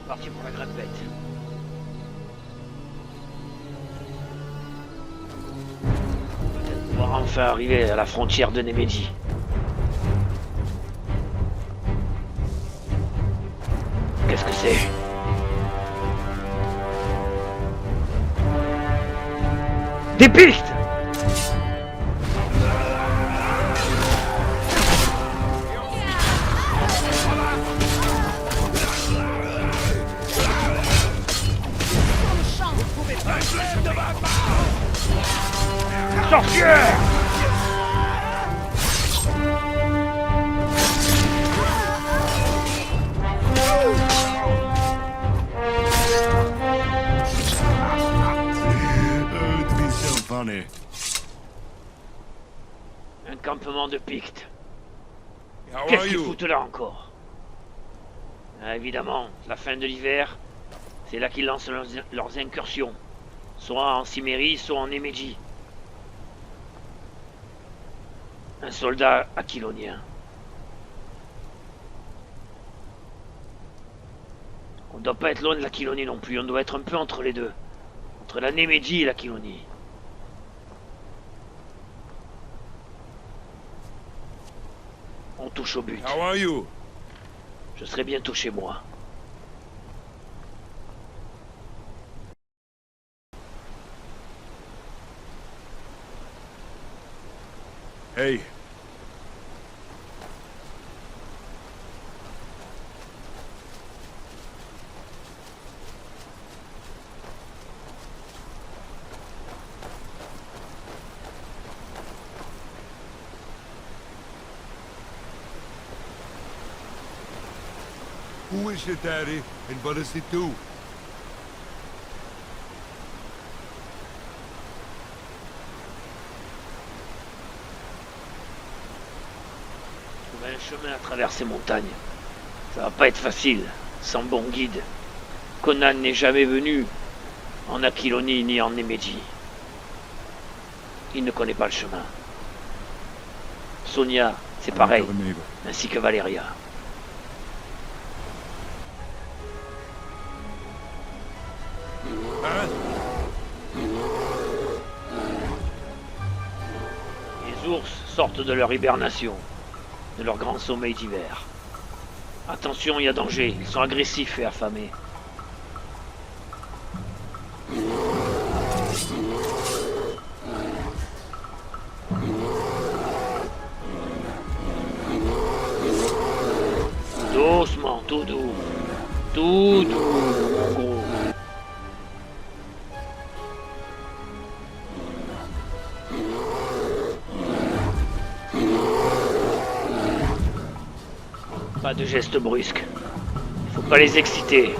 Parti pour la grimpette. Peut-être pouvoir enfin arriver à la frontière de Nemedi. Qu'est-ce que c'est? Des pistes! Sorcière! Un campement de Pictes. Qu'est-ce qu'ils foutent là encore? Ah, évidemment, la fin de l'hiver, c'est là qu'ils lancent leurs incursions. Soit en Cimmérie, soit en Nemedi. Un soldat aquilonien. On ne doit pas être loin de l'Aquilonie non plus, on doit être un peu entre les deux. Entre la Némédie et l'Aquilonie. On touche au but. Je serai bientôt chez moi. Hey. Who is your daddy and what does he do? Trouver un chemin à travers ces montagnes. Ça va pas être facile, sans bon guide. Conan n'est jamais venu en Aquilonie ni en Némédie. Il ne connaît pas le chemin. Sonia, c'est pareil, ainsi que Valeria. Les ours sortent de leur hibernation, de leur grand sommeil d'hiver. Attention, il y a danger, ils sont agressifs et affamés. Doucement, tout doux. Tout doux, mon gros. Pas de gestes brusques. Faut pas les exciter.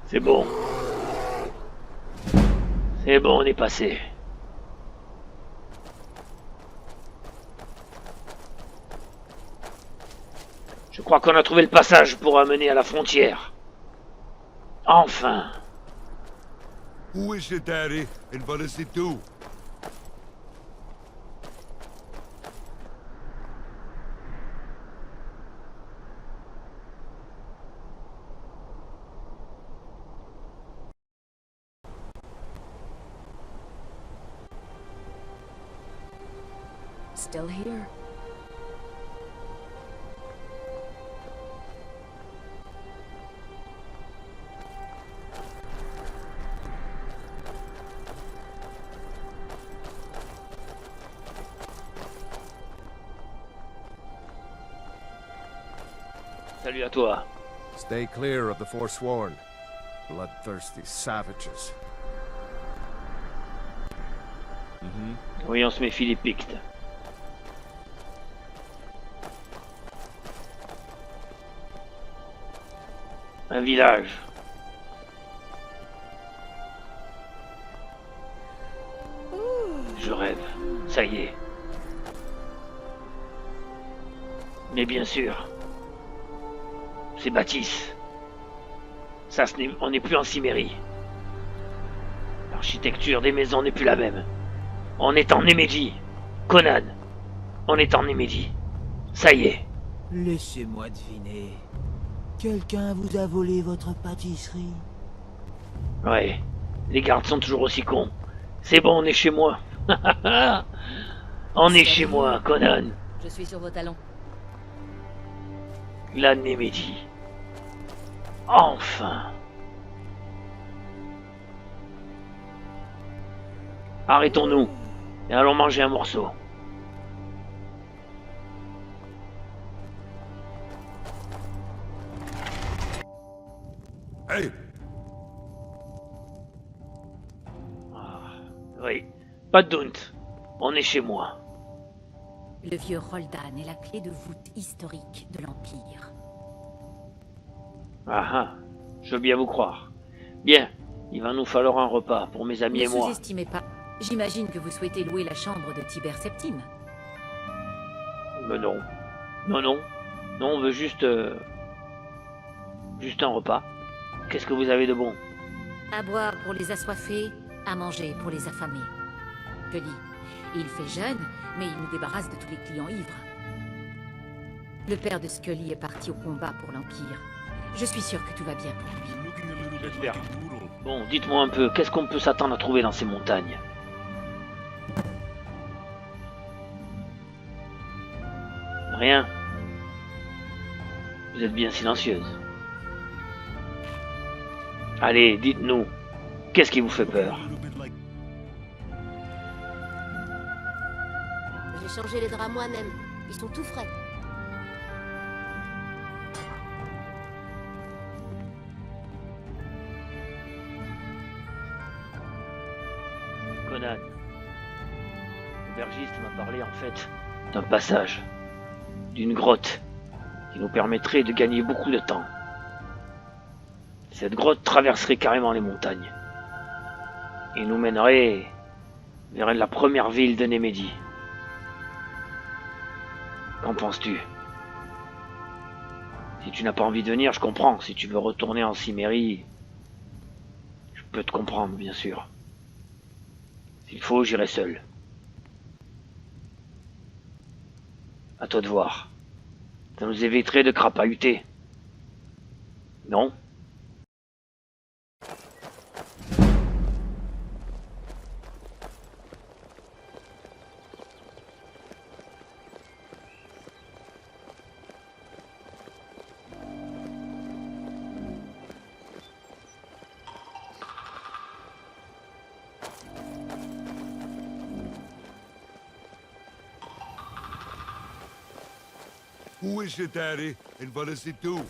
C'est bon. C'est bon, on est passé. Je crois qu'on a trouvé le passage pour amener à la frontière. Enfin. Who is your daddy and what does he do? Still here. Salut à toi. Stay clear of the Forsworn. Bloodthirsty savages. Oui, on se méfie des Pictes. Un village. Mais bien sûr. C'est Bâtisse. Ça, on n'est plus en Cimmérie. L'architecture des maisons n'est plus la même. On est en Némégie. Conan, on est en Némégie. Ça y est. Laissez-moi deviner. Quelqu'un vous a volé votre pâtisserie? Ouais, les gardes sont toujours aussi cons. C'est bon, on est chez moi. On est chez moi, Conan. Je suis sur vos talons. La Némégie. Enfin. Arrêtons-nous et allons manger un morceau. Hey! Oui, pas de doute. On est chez moi. Le vieux Roldan est la clé de voûte historique de l'Empire. Ah ah, je veux bien vous croire. Bien, il va nous falloir un repas pour mes amis Ne et moi. sous-estimez pas. J'imagine que vous souhaitez louer la chambre de Tiber Septime. Mais non. Non, non. Non, on veut juste... Juste un repas. Qu'est-ce que vous avez de bon? À boire pour les assoiffés, à manger pour les affamés. Scully, il fait jeune, mais il nous débarrasse de tous les clients ivres. Le père de Scully est parti au combat pour l'Empire. Je suis sûr que tout va bien pour lui. J'espère. Bon, dites-moi un peu, qu'est-ce qu'on peut s'attendre à trouver dans ces montagnes? Rien. Vous êtes bien silencieuse. Allez, dites-nous, qu'est-ce qui vous fait peur? J'ai changé les draps moi-même. Ils sont tout frais. Conan. L'aubergiste m'a parlé en fait d'un passage, d'une grotte, qui nous permettrait de gagner beaucoup de temps. Cette grotte traverserait carrément les montagnes et nous mènerait vers la première ville de Némédie. Qu'en penses-tu? Si tu n'as pas envie de venir, je comprends. Si tu veux retourner en Cimmérie, je peux te comprendre, bien sûr. S'il faut, j'irai seul. À toi de voir. Ça nous éviterait de crapahuter. Non? Hoe is het, Daddy? En wat is dit doen?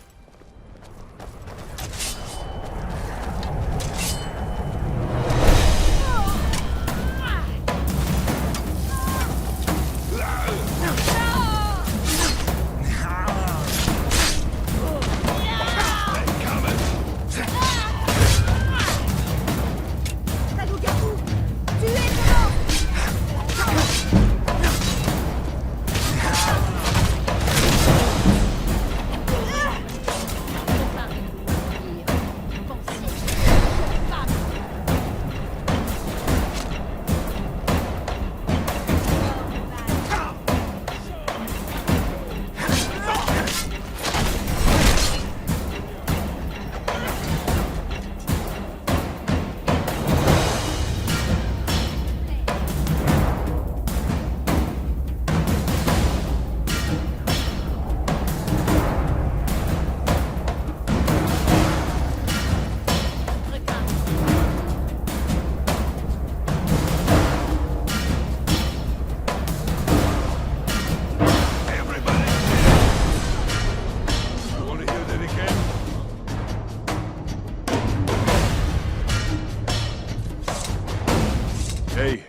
Hey,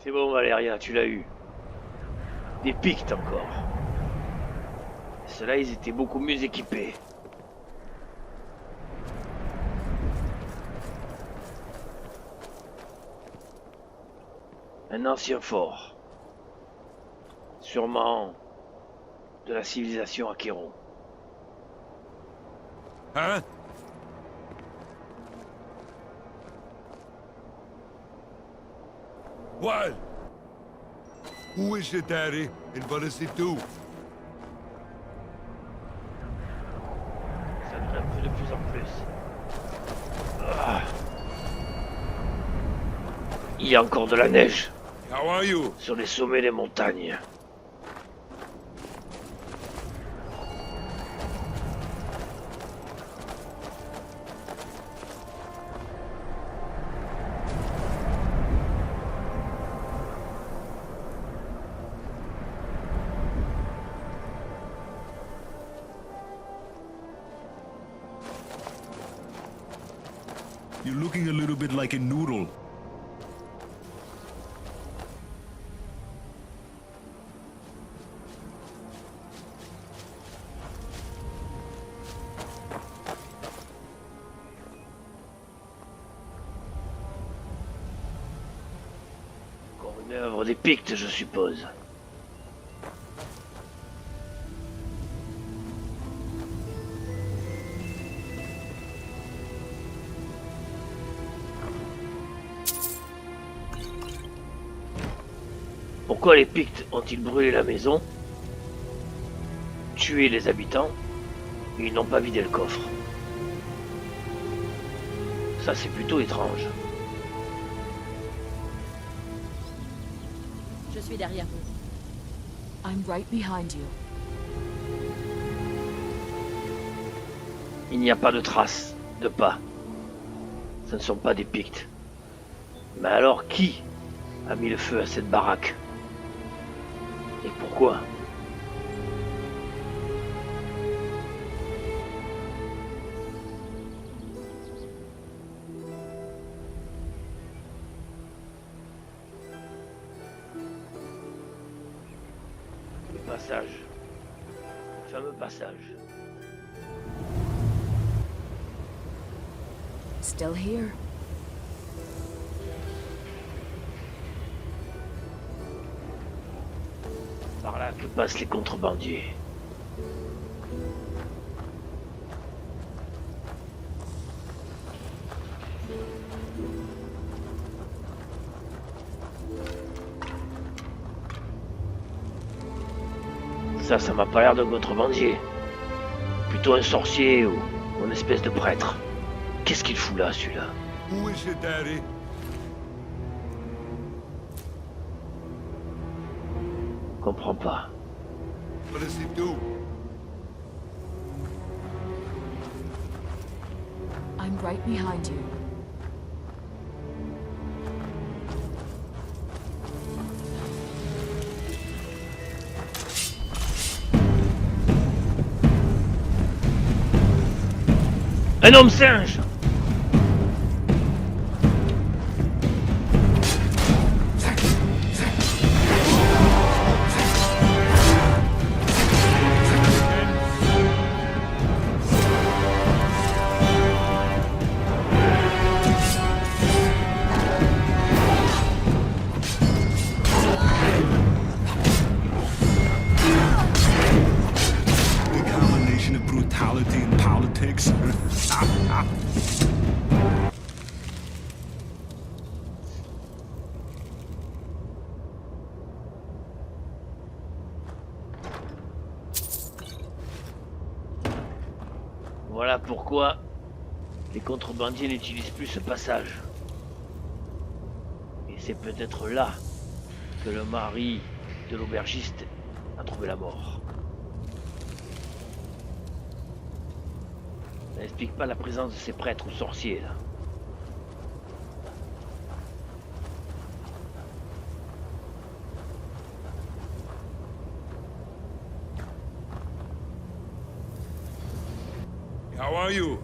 C'est bon, Valéria, tu l'as eu. Des Pictes encore. Ceux-là, ils étaient beaucoup mieux équipés. Un ancien fort. Sûrement de la civilisation Acheron. Hein? What? Hoe is het, Harry? En wat is dit toe? Ça grimpe de plus en plus. Ah. Il y a encore de la neige How are you? sur les sommets des montagnes. You're looking a little bit like a noodle. Encore une œuvre des Pictes, je suppose. Pourquoi les Pictes ont-ils brûlé la maison, tué les habitants, et ils n'ont pas vidé le coffre? Ça, c'est plutôt étrange. Je suis derrière vous. I'm right behind you. Il n'y a pas de traces, de pas. Ce ne sont pas des Pictes. Mais alors qui a mis le feu à cette baraque? Et pourquoi? Le passage. Le fameux passage. Still here. Par là que passent les contrebandiers. Ça m'a pas l'air d'un contrebandier. Plutôt un sorcier ou une espèce de prêtre. Qu'est-ce qu'il fout là, celui-là? Hoe is het, Harry? Comprends pas. Wat is dit toe? I'm right behind you. Un homme singe! The combination of brutality and politics. Voilà pourquoi les contrebandiers n'utilisent plus ce passage. Et c'est peut-être là que le mari de l'aubergiste a trouvé la mort. Ça n'explique pas la présence de ces prêtres ou sorciers là. How are you?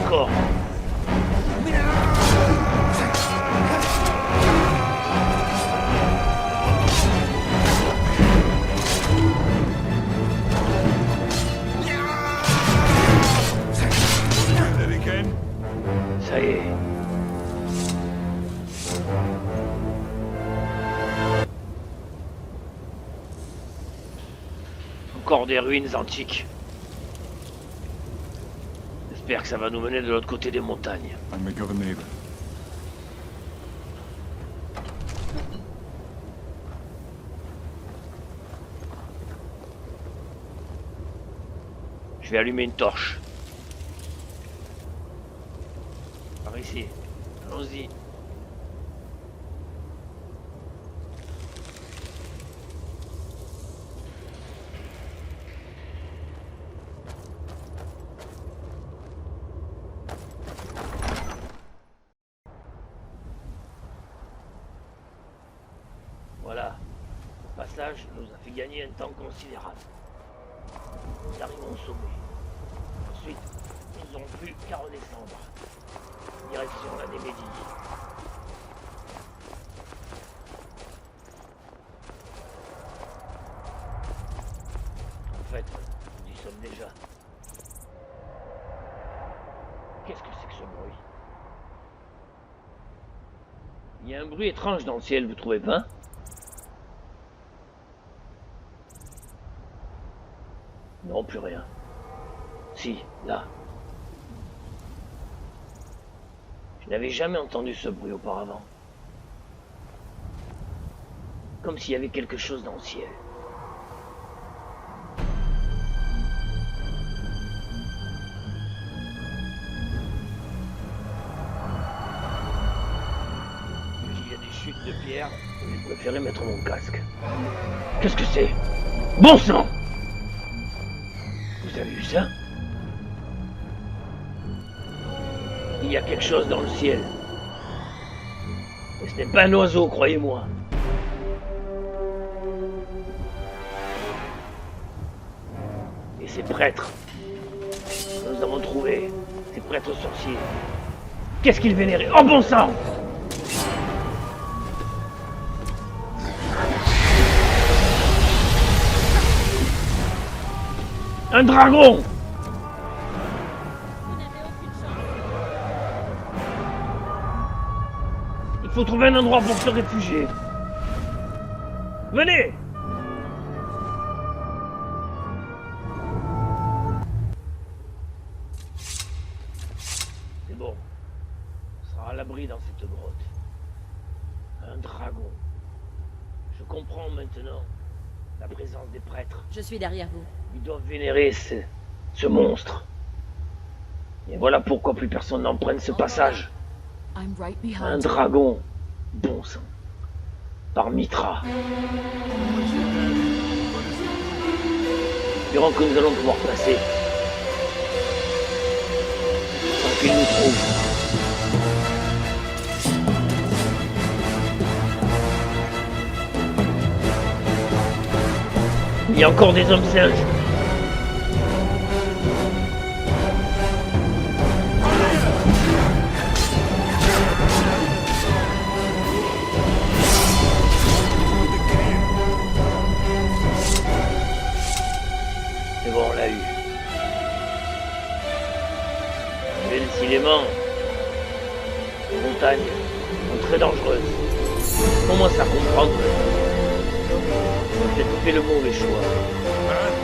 encore. That again? Ça y est. Encore des ruines antiques. J'espère que ça va nous mener de l'autre côté des montagnes. I'm a governor. Je vais allumer une torche. Par ici. Allons-y. Voilà. Le passage nous a fait gagner un temps considérable. Nous arrivons au sommet. Ensuite, nous n'avons plus qu'à redescendre. Direction la Némédie. En fait, nous y sommes déjà. Qu'est-ce que c'est que ce bruit? Il y a un bruit étrange dans le ciel, vous trouvez pas? Non, plus rien. Si, là. Je n'avais jamais entendu ce bruit auparavant. Comme s'il y avait quelque chose dans le ciel. Il y a des chutes de pierre, j'ai préféré mettre mon casque. Qu'est-ce que c'est? Bon sang! Vous avez vu ça? Il y a quelque chose dans le ciel. Et ce n'est pas un oiseau, croyez-moi. Et ces prêtres que nous avons trouvés, ces prêtres sorciers, qu'est-ce qu'ils vénéraient? Oh bon sang! Un dragon! Il faut trouver un endroit pour se réfugier. Venez! C'est bon. On sera à l'abri dans cette grotte. Un dragon. Je comprends maintenant la présence des prêtres. Je suis derrière vous. Ils doivent vénérer ce monstre. Et voilà pourquoi plus personne n'emprunte ce passage. I'm right Un behind you. dragon. Bon sang. Par Mitra. Espérons que nous allons pouvoir passer. Sans qu'il nous trouve. Il y a encore des hommes singes. C'est bon, on l'a eu. Mais décidément, les montagnes sont très dangereuses. On commence à comprendre. On a peut-être fait le mauvais choix.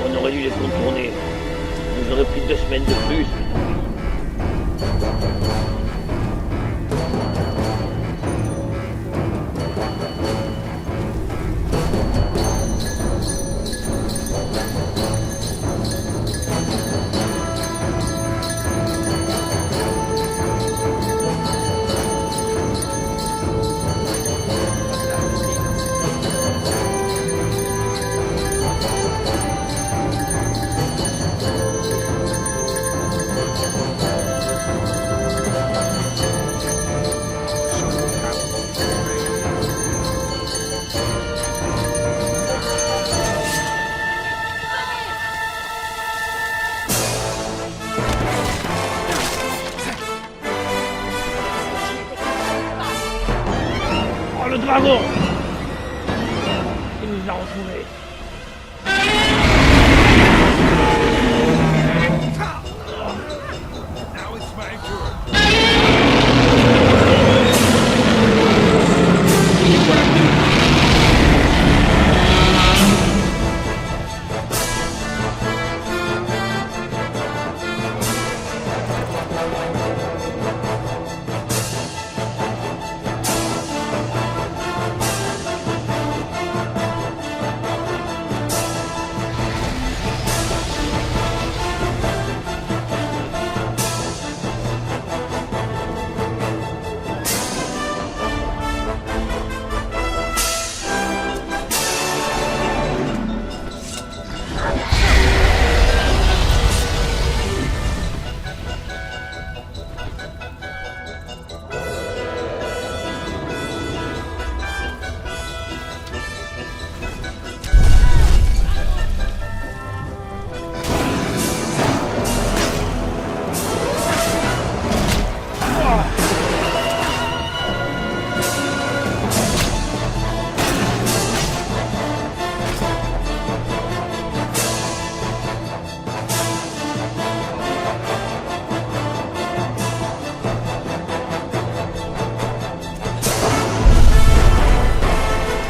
On aurait dû les contourner. Ça nous aurait pris 2 semaines de plus. dragon! Il nous a retrouvés. Now it's my turn.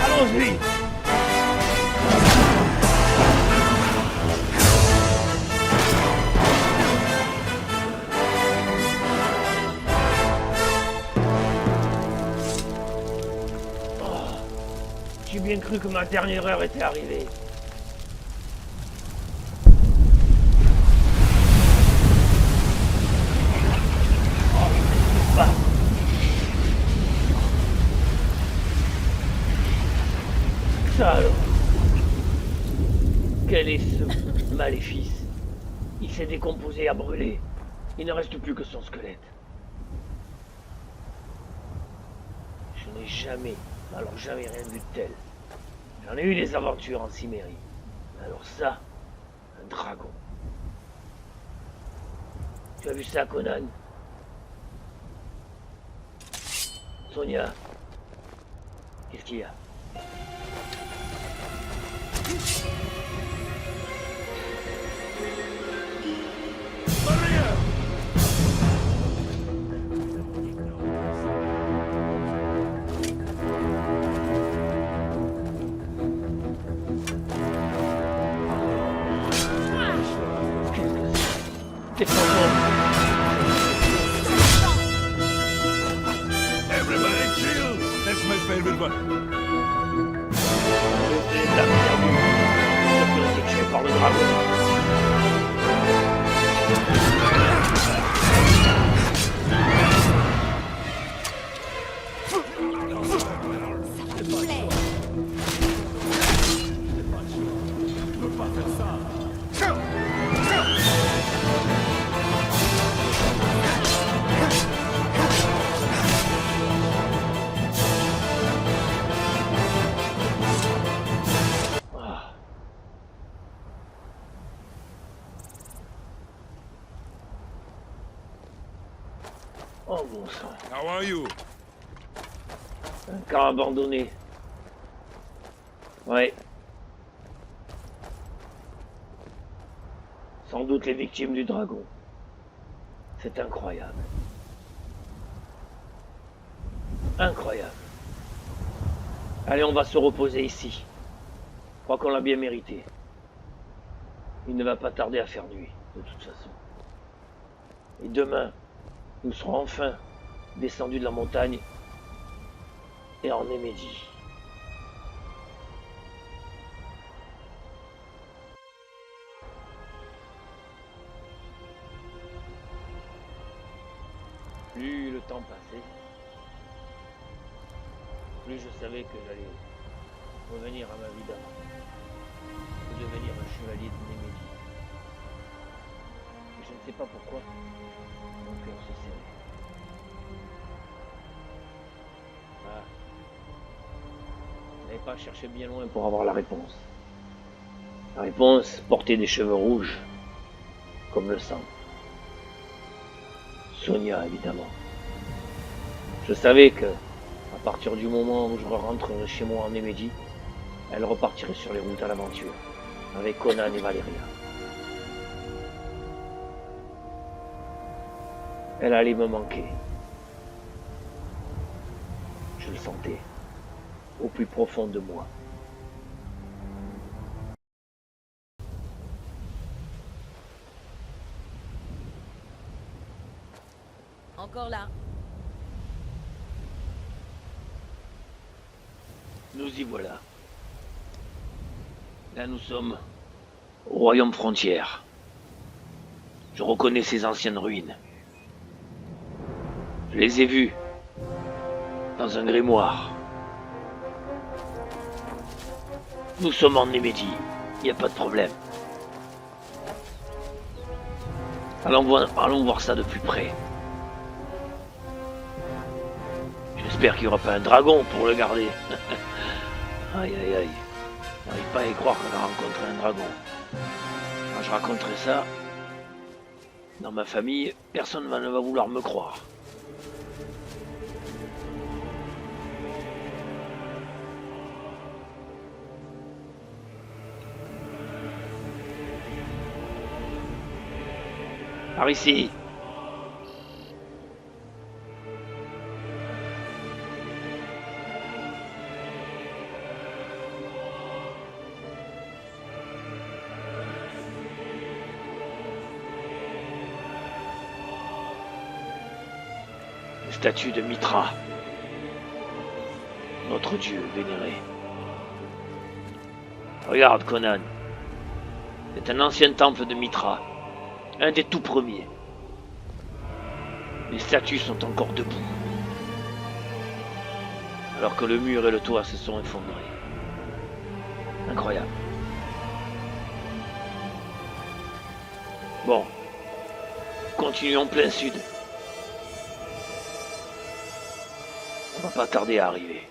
Allons-y! Oh, j'ai bien cru que ma dernière heure était arrivée. Oh, pas. Ça alors. Quel est ce maléfice? Il s'est décomposé, a brûlé. Il ne reste plus que son squelette. Je n'ai jamais, alors jamais rien vu de tel. J'en ai eu des aventures en Cimmérie. Alors ça, un dragon. Tu as vu ça, Conan? Sonia, qu'est-ce qu'il y a? T'es fantômes. Everybody chill. That's my favorite one. Les dames perdues. Ceux qui ont été tués par le dragon. Oh bon sang. How are you? Un camp abandonné. Ouais. Sans doute les victimes du dragon. C'est incroyable. Incroyable. Allez, on va se reposer ici. Je crois qu'on l'a bien mérité. Il ne va pas tarder à faire nuit, de toute façon. Et demain, nous serons enfin descendus de la montagne et en Némédie. Plus le temps passait, plus je savais que j'allais revenir à ma vie d'avant, et devenir un chevalier de Némédie. Et je ne sais pas pourquoi, mon cœur se serrait. Ah. Je n'avais pas cherché bien loin pour avoir la réponse. La réponse portait des cheveux rouges, comme le sang. Sonia, évidemment. Je savais que, à partir du moment où je rentrerai chez moi en Némédie, elle repartirait sur les routes à l'aventure, avec Conan et Valéria. Elle allait me manquer. Je le sentais, au plus profond de moi. Encore là. Nous y voilà. Là nous sommes au royaume frontière. Je reconnais ces anciennes ruines. Je les ai vues dans un grimoire. Nous sommes en Némédie, il n'y a pas de problème. Allons voir ça de plus près. J'espère qu'il n'y aura pas un dragon pour le garder. Aïe aïe aïe. J'arrive pas à y croire qu'on a rencontré un dragon. Quand je raconterai ça, dans ma famille, personne ne va vouloir me croire. Par ici. Statue de Mitra, notre dieu vénéré. Regarde, Conan. C'est un ancien temple de Mitra, un des tout premiers. Les statues sont encore debout, alors que le mur et le toit se sont effondrés. Incroyable. Bon, continuons plein sud. On va pas tarder à arriver.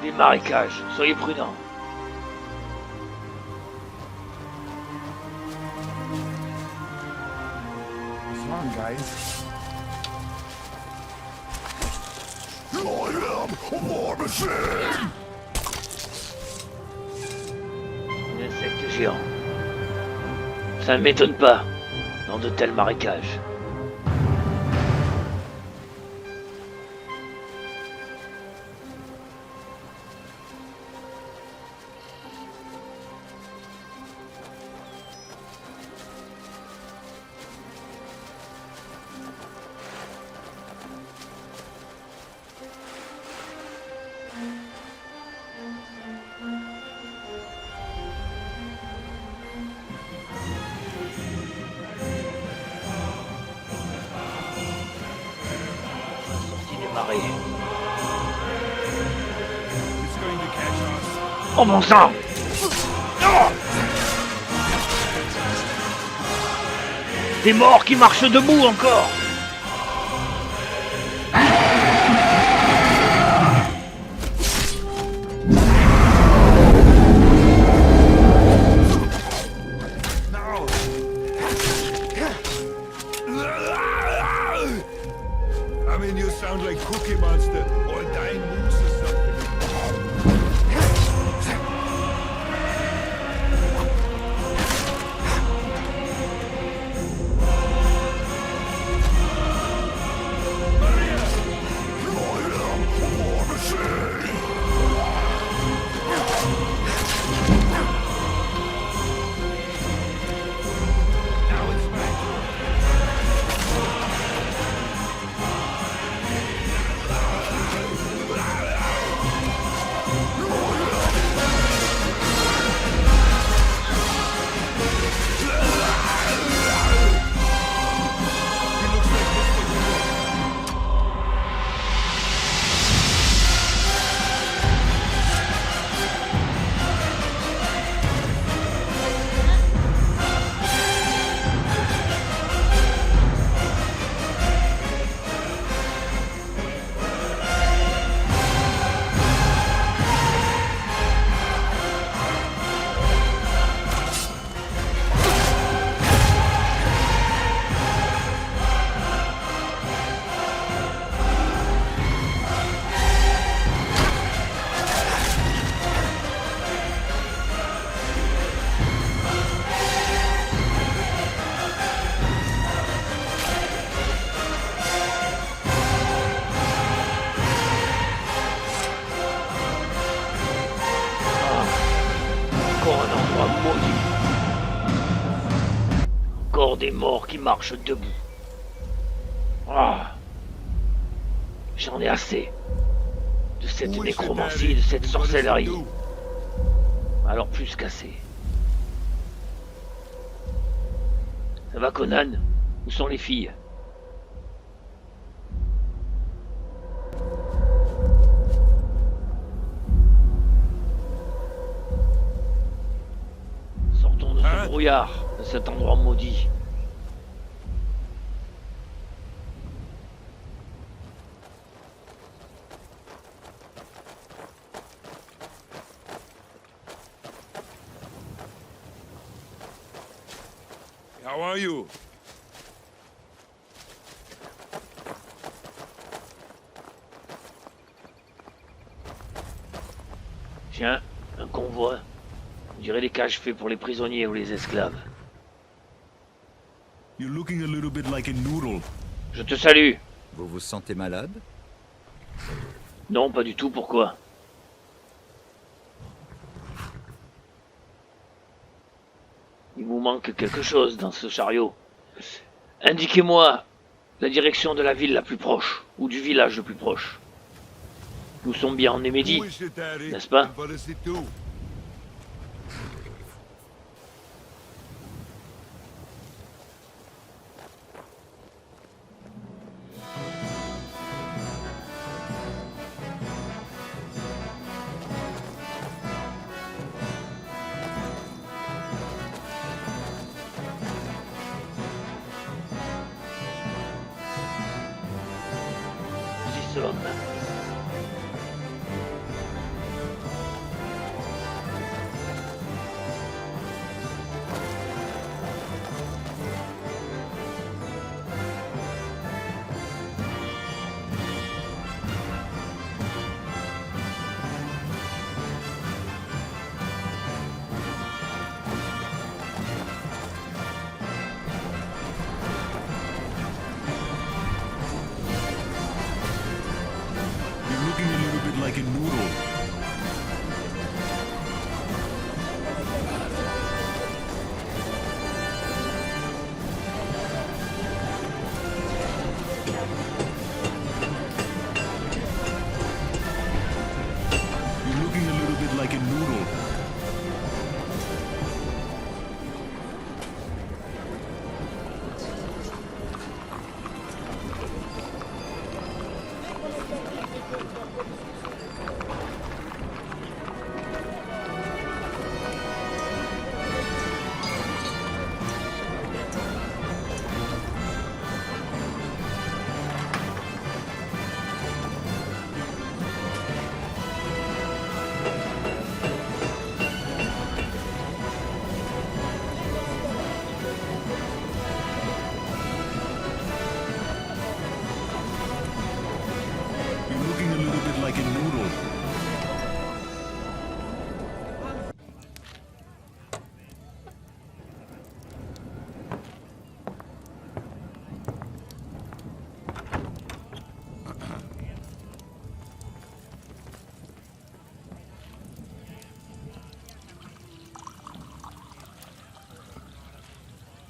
Des marécages, soyez prudents. Come on, guys. Un insecte géant. Ça ne m'étonne pas, dans de tels marécages. Marée. It's going to catch us. Oh mon sang! Des morts qui marchent debout encore! I mean, you sound like Cookie Monster or a dying moose or something. Encore un endroit maudit. Encore des morts qui marchent debout. Ah. J'en ai assez. De cette Who is it, nécromancie, Daddy? de cette And what does it sorcellerie. do? Alors plus qu'assez. Ça va, Conan? Où sont les filles? Sortons de ce Hein? brouillard, de cet endroit maudit. How are you? Tiens, un convoi. On dirait les cages faits pour les prisonniers ou les esclaves. You're looking a little bit like a noodle. Je te salue. Vous vous sentez malade? Non, pas du tout, pourquoi? Il vous manque quelque chose dans ce chariot. Indiquez-moi la direction de la ville la plus proche, ou du village le plus proche. Nous sommes bien en Némédie, Who is it, Daddy? n'est-ce pas? And what does it do? Nous y sommes. You're looking a little bit like a noodle. You're looking a little bit like a noodle. like a noodle.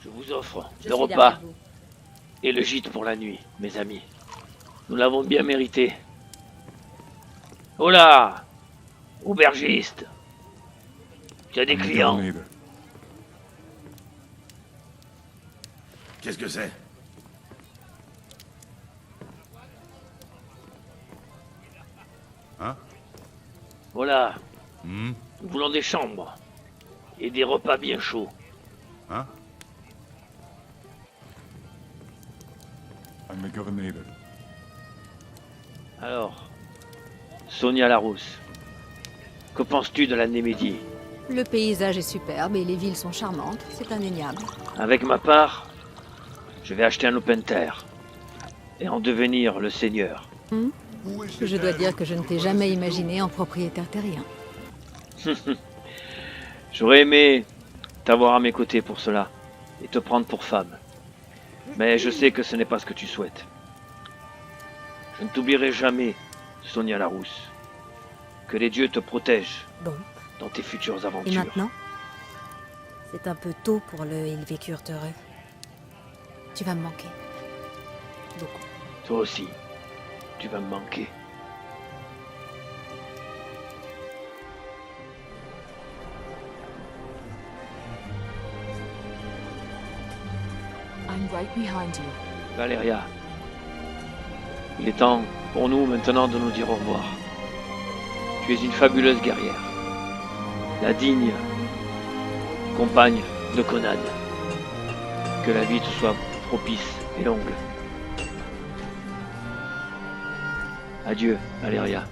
Je vous offre Je le suis repas derrière vous. et le gîte pour la nuit, mes amis. Nous l'avons bien mérité. Oh là! Aubergiste! Tu as des clients. Qu'est-ce que c'est? Hein? Voilà, Hmm? nous voulons des chambres et des repas bien chauds. Hein? I'm a governor. Alors, Sonia Larousse, que penses-tu de la Némédie? Le paysage est superbe et les villes sont charmantes, c'est indéniable. Avec ma part, je vais acheter un open terre et en devenir le seigneur. Je dois dire que je ne t'ai jamais imaginé en propriétaire terrien. J'aurais aimé t'avoir à mes côtés pour cela et te prendre pour femme. Mais je sais que ce n'est pas ce que tu souhaites. Je ne t'oublierai jamais, Sonia Larousse. Que les dieux te protègent Bon, dans tes futures et aventures. maintenant? C'est un peu tôt pour le Ils vécurent heureux. Tu vas me manquer. Beaucoup. Toi aussi, tu vas me manquer. I'm right behind you. Valéria, il est temps pour nous maintenant de nous dire au revoir. Tu es une fabuleuse guerrière, la digne compagne de Conan. Que la vie te soit propice et longue. Adieu, Valéria.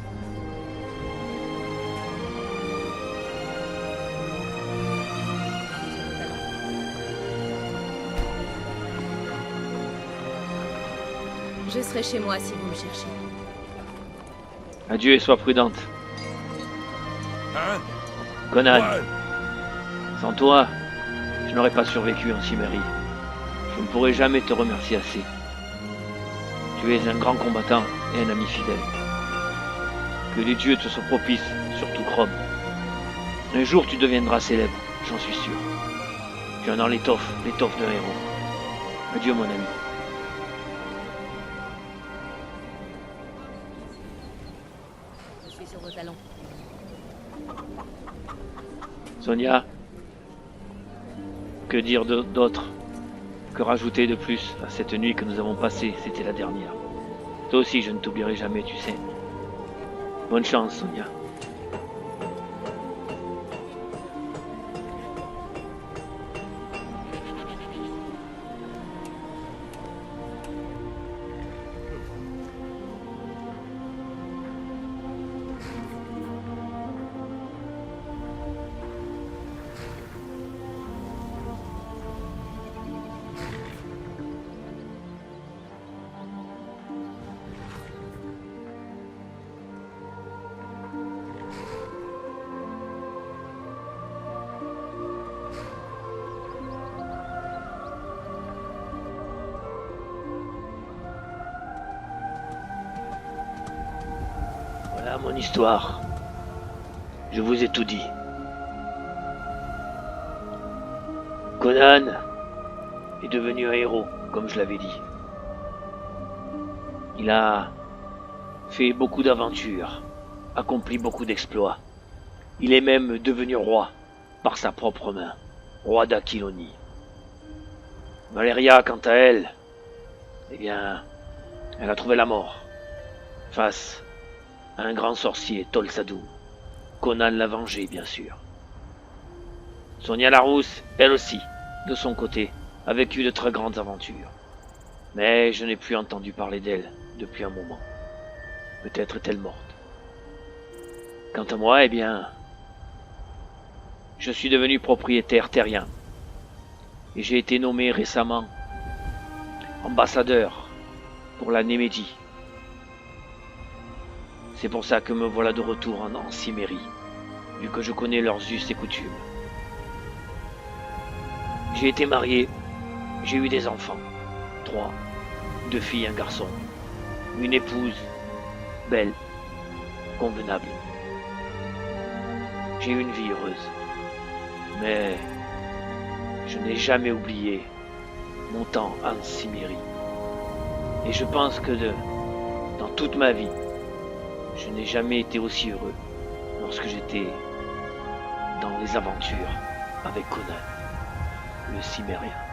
Je serai chez moi si vous me cherchez. Adieu et sois prudente. Hein? Conan, Ouais. sans toi, je n'aurais pas survécu en Cimmérie. Je ne pourrai jamais te remercier assez. Tu es un grand combattant et un ami fidèle. Que les dieux te soient propices, surtout Chrome. Un jour tu deviendras célèbre, j'en suis sûr. Tu en as l'étoffe d'un héros. Adieu mon ami. Je suis sur vos talons. Sonia, que dire d'autre? Que rajouter de plus à cette nuit que nous avons passée? C'était la dernière. Toi aussi, je ne t'oublierai jamais, tu sais. Bonne chance, Sonia. Voilà mon histoire. Je vous ai tout dit. Conan est devenu un héros, comme je l'avais dit. Il a fait beaucoup d'aventures, accompli beaucoup d'exploits. Il est même devenu roi, par sa propre main, roi d'Aquilonie. Valéria, quant à elle, eh bien, elle a trouvé la mort, face à un grand sorcier, Tolsadou. Conan l'a vengé, bien sûr. Sonia Larousse, elle aussi, de son côté, a vécu de très grandes aventures. Mais je n'ai plus entendu parler d'elle depuis un moment. Peut-être est-elle morte. Quant à moi, eh bien, je suis devenu propriétaire terrien. Et j'ai été nommé récemment ambassadeur pour la Némédie. C'est pour ça que me voilà de retour en Cimmérie, vu que je connais leurs us et coutumes. J'ai été marié, j'ai eu des enfants. 3, 2 filles et un garçon. Une épouse, belle, convenable. J'ai eu une vie heureuse. Mais je n'ai jamais oublié mon temps en Cimmérie. Et je pense que dans toute ma vie, je n'ai jamais été aussi heureux lorsque j'étais dans les aventures avec Conan, le Cimmérien.